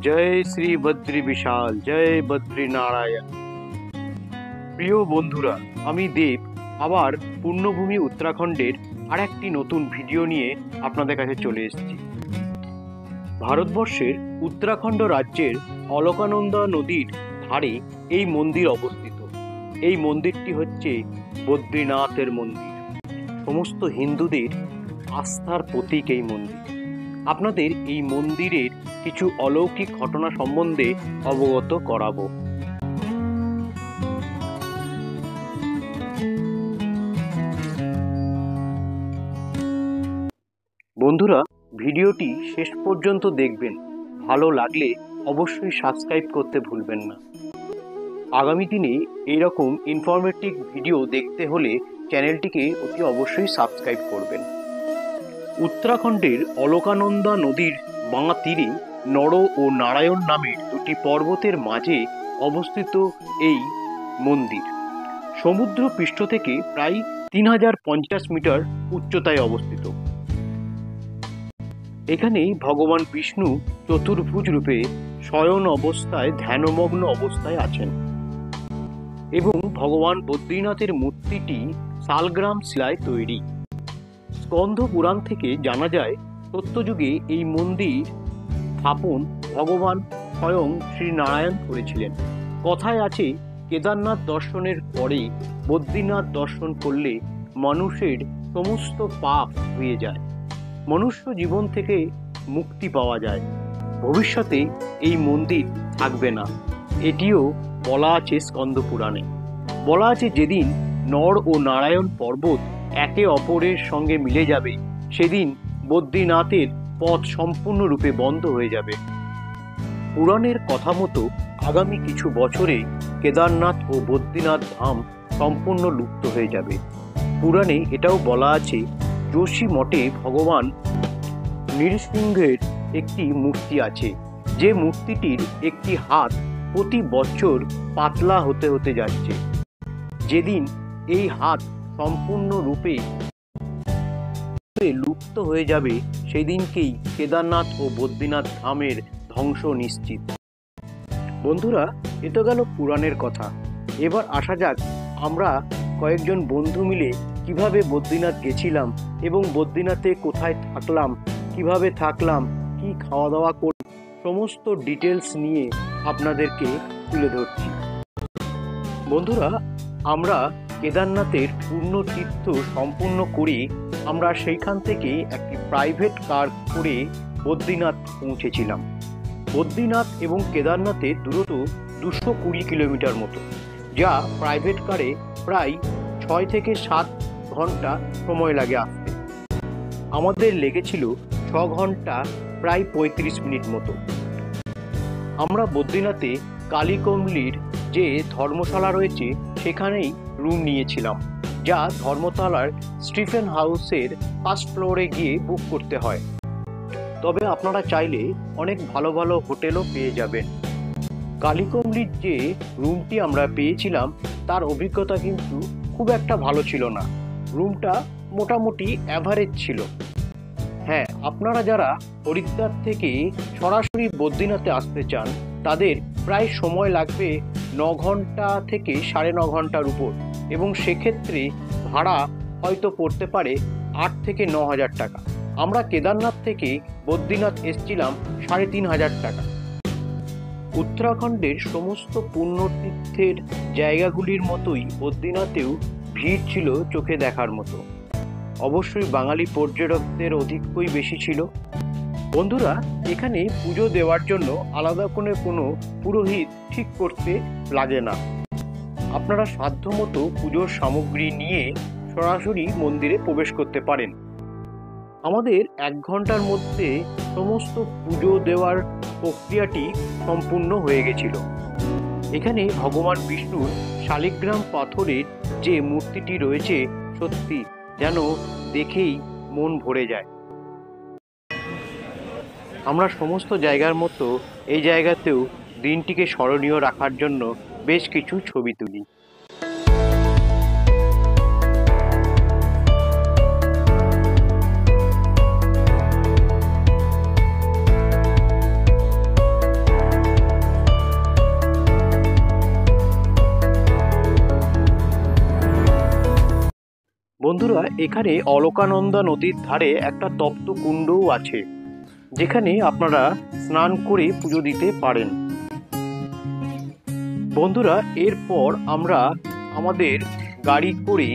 জয় শ্রী বদ্রী বিশাল, জয় বদ্রী নারায়ণ। প্রিয় বন্ধুরা, আমি দেব আবার পূর্ণভূমি উত্তরাখণ্ডের আর একটি নতুন ভিডিও নিয়ে আপনাদের কাছে চলে এসেছি। ভারতবর্ষের উত্তরাখণ্ড রাজ্যের অলকানন্দা নদীর ধারে এই মন্দির অবস্থিত। এই মন্দিরটি হচ্ছে বদ্রীনাথের মন্দির। সমস্ত হিন্দুদের আস্থার প্রতীক এই মন্দির। আপনাদের এই মন্দিরের কিছু অলৌকিক ঘটনা সম্বন্ধে অবগত করাবো। বন্ধুরা, ভিডিওটি শেষ পর্যন্ত দেখবেন। ভালো লাগলে অবশ্যই সাবস্ক্রাইব করতে ভুলবেন না। আগামী দিনে এইরকম ইনফরমেটিভ ভিডিও দেখতে হলে চ্যানেলটিকে অতি অবশ্যই সাবস্ক্রাইব করবেন। উত্তরাখণ্ডের অলকানন্দা নদীর বাঁ তীরে নর ও নারায়ণ নামের দুটি পর্বতের মাঝে অবস্থিত এই মন্দির সমুদ্র পৃষ্ঠ থেকে প্রায় 3050 মিটার উচ্চতায় অবস্থিত। এখানে ভগবান বিষ্ণু চতুর্ভুজ রূপে শয়ন অবস্থায় ধ্যানমগ্ন অবস্থায় আছেন এবং ভগবান বদ্রীনাথের মূর্তিটি শালগ্রাম শিলায় তৈরি। স্কন্দ পুরাণ থেকে জানা যায়, সত্যযুগে এই মন্দির স্থাপন ভগবান স্বয়ং শ্রী নারায়ণ করেছিলেন। কথায় আছে, কেদারনাথ দর্শনের পরে বদ্রীনাথ দর্শন করলে মানুষের সমস্ত পাপ ধুয়ে যায়, মনুষ্য জীবন থেকে মুক্তি পাওয়া যায়। ভবিষ্যতে এই মন্দির থাকবে না, এটিও বলা আছে স্কন্দ পুরাণে। বলা আছে, যেদিন নর ও নারায়ণ পর্বত একে অপরের সঙ্গে মিলে যাবে, সেদিন বদ্রীনাথের পথ সম্পূর্ণরূপে বন্ধ হয়ে যাবে। পুরাণের কথা মতো আগামী কিছু বছরে কেদারনাথ ও বদ্রীনাথ ধাম সম্পূর্ণ লুপ্ত হয়ে যাবে। পুরাণে এটাও বলা আছে, যোশী মঠে ভগবান নৃসিংহের একটি মূর্তি আছে, যে মূর্তিটির একটি হাত প্রতি বছর পাতলা হতে হতে যাচ্ছে। যেদিন এই হাত সম্পূর্ণরূপে লুপ্ত হয়ে যাবে, সেদিনকেই কেদারনাথ ও বদ্রীনাথ ধামের ধ্বংস নিশ্চিত। বন্ধুরা, এ তো গেল পুরাণের কথা। এবার আসা যাক আমরা কয়েকজন বন্ধু মিলে কিভাবে বদ্রীনাথ গেছিলাম এবং বদ্রীনাথে কোথায় থাকলাম, কিভাবে থাকলাম, কি খাওয়া দাওয়া করে সমস্ত ডিটেলস নিয়ে আপনাদেরকে তুলে ধরছি। বন্ধুরা, আমরা কেদারনাথের পূর্ণ তীর্থ সম্পূর্ণ করে আমরা সেইখান থেকে একটি প্রাইভেট কার করে বদ্রীনাথ পৌঁছেছিলাম। বদ্রীনাথ এবং কেদারনাথের দূরত্ব 220 কিলোমিটার মতো, যা প্রাইভেট কারে প্রায় 6 থেকে 7 ঘন্টা সময় লাগে আসতে। আমাদের লেগেছিল 6 ঘন্টা প্রায় 35 মিনিট মতো। আমরা বদ্রীনাথে কালীকমলির যে ধর্মশালা রয়েছে সেখানেই রুম নিয়েছিলাম, যা ধর্মতলার স্টিফেন হাউসের ফার্স্ট ফ্লোরে গিয়ে বুক করতে হয়। তবে আপনারা চাইলে অনেক ভালো ভালো হোটেলও পেয়ে যাবেন। কালীকমলির যে রুমটি আমরা পেয়েছিলাম তার অভিজ্ঞতা কিন্তু খুব একটা ভালো ছিল না। রুমটা মোটামুটি অ্যাভারেজ ছিল। হ্যাঁ, আপনারা যারা হরিদ্বার থেকে সরাসরি বদ্রীনাথে আসতে চান তাদের প্রায় সময় লাগবে 9 ঘন্টা থেকে 9.5 ঘন্টার উপর, এবং সেক্ষেত্রে ভাড়া হয়তো পড়তে পারে 8 থেকে 9 হাজার টাকা। আমরা কেদারনাথ থেকে বদ্রীনাথ এসেছিলাম 3,500 টাকা। উত্তরাখণ্ডের সমস্ত পুণ্যতীর্থের জায়গাগুলির মতোই বদ্রীনাথেও ভিড় ছিল চোখে দেখার মতো। অবশ্যই বাঙালি পর্যটকদের অধিকই বেশি ছিল। বন্ধুরা, এখানে পুজো দেওয়ার জন্য আলাদা করে কোনো পুরোহিত ঠিক করতে লাগে না। আপনারা সাধ্যমতো পুজোর সামগ্রী নিয়ে সরাসরি মন্দিরে প্রবেশ করতে পারেন। আমাদের 1 ঘন্টার মধ্যে সমস্ত পুজো দেওয়ার প্রক্রিয়াটি সম্পূর্ণ হয়ে গেছিল। এখানে ভগবান বিষ্ণুর শালিগ্রাম পাথরের যে মূর্তিটি রয়েছে, সত্যি যেন দেখেই মন ভরে যায়। আমরা সমস্ত জায়গার মতো এই জায়গাতেও দিনটিকে স্মরণীয় রাখার জন্য বেশ কিছু ছবি তুলি। বন্ধুরা, এখানে অলকানন্দা নদীর ধারে একটা তপ্ত কুণ্ডও আছে, যেখানে আপনারা স্নান করে পুজো দিতে পারেন। বন্ধুরা, এরপর আমরা আমাদের গাড়ি করে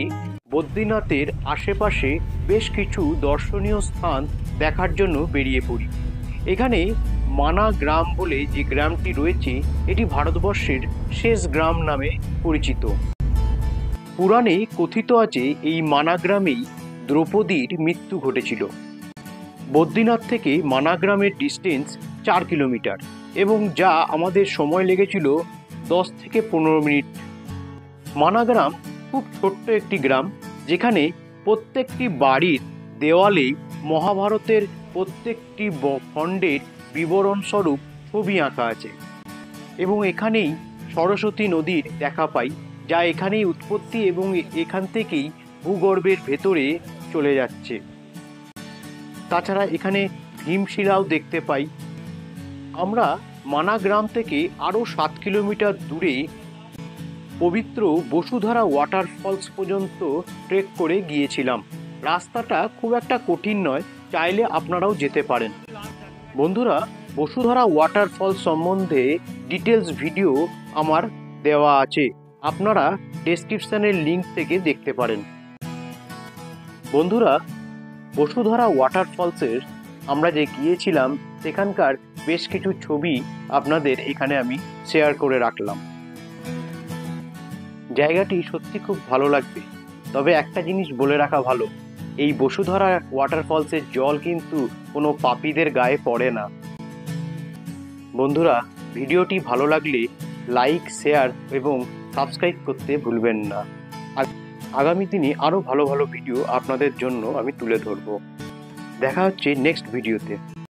বদ্রীনাথের আশেপাশে বেশ কিছু দর্শনীয় স্থান দেখার জন্য বেরিয়ে পড়ি। এখানে মানা গ্রাম বলে যে গ্রামটি রয়েছে, এটি ভারতবর্ষের শেষ গ্রাম নামে পরিচিত। পুরাণে কথিত আছে এই মানা গ্রামেই দ্রৌপদীর মৃত্যু ঘটেছিল। বদ্রীনাথ থেকে মানা গ্রামের ডিস্টেন্স 4 কিলোমিটার এবং যা আমাদের সময় লেগেছিল 10 থেকে 15 মিনিট। মানা গ্রাম খুব ছোট্ট একটি গ্রাম, যেখানে প্রত্যেকটি বাড়ির দেওয়ালে মহাভারতের প্রত্যেকটি খণ্ডের বিবরণস্বরূপ ছবি আঁকা আছে এবং এখানেই সরস্বতী নদীর দেখা পাই, যা এখানেই উৎপত্তি এবং এখান থেকেই ভূগর্ভের ভেতরে চলে যাচ্ছে। তাছাড়া এখানে ভীমশিলাও দেখতে পাই। আমরা মানা গ্রাম থেকে আরও 7 কিলোমিটার দূরে পবিত্র বসুধারা ওয়াটারফলস পর্যন্ত ট্রেক করে গিয়েছিলাম। রাস্তাটা খুব একটা কঠিন নয়, চাইলে আপনারাও যেতে পারেন। বন্ধুরা, বসুধারা ওয়াটারফলস সম্বন্ধে ডিটেলস ভিডিও আমার দেওয়া আছে, আপনারা ডেসক্রিপশনের লিঙ্ক থেকে দেখতে পারেন। বন্ধুরা, বসুধারা ওয়াটারফলসের আমরা যে গিয়েছিলাম সেখানকার বেশ কিছু ছবি আপনাদের এখানে আমি শেয়ার করে রাখলাম। জায়গাটি সত্যি খুব ভালো লাগবে, তবে একটা জিনিস বলে রাখা ভালো, এই বসুধারা ওয়াটারফলসের জল কিন্তু কোনো পাপীদের গায়ে পড়ে না। বন্ধুরা, ভিডিওটি ভালো লাগলে লাইক, শেয়ার এবং সাবস্ক্রাইব করতে ভুলবেন না। আর আগামী দিনে আরও ভালো ভালো ভিডিও আপনাদের জন্য আমি তুলে ধরব। দেখা হচ্ছে নেক্সট ভিডিওতে।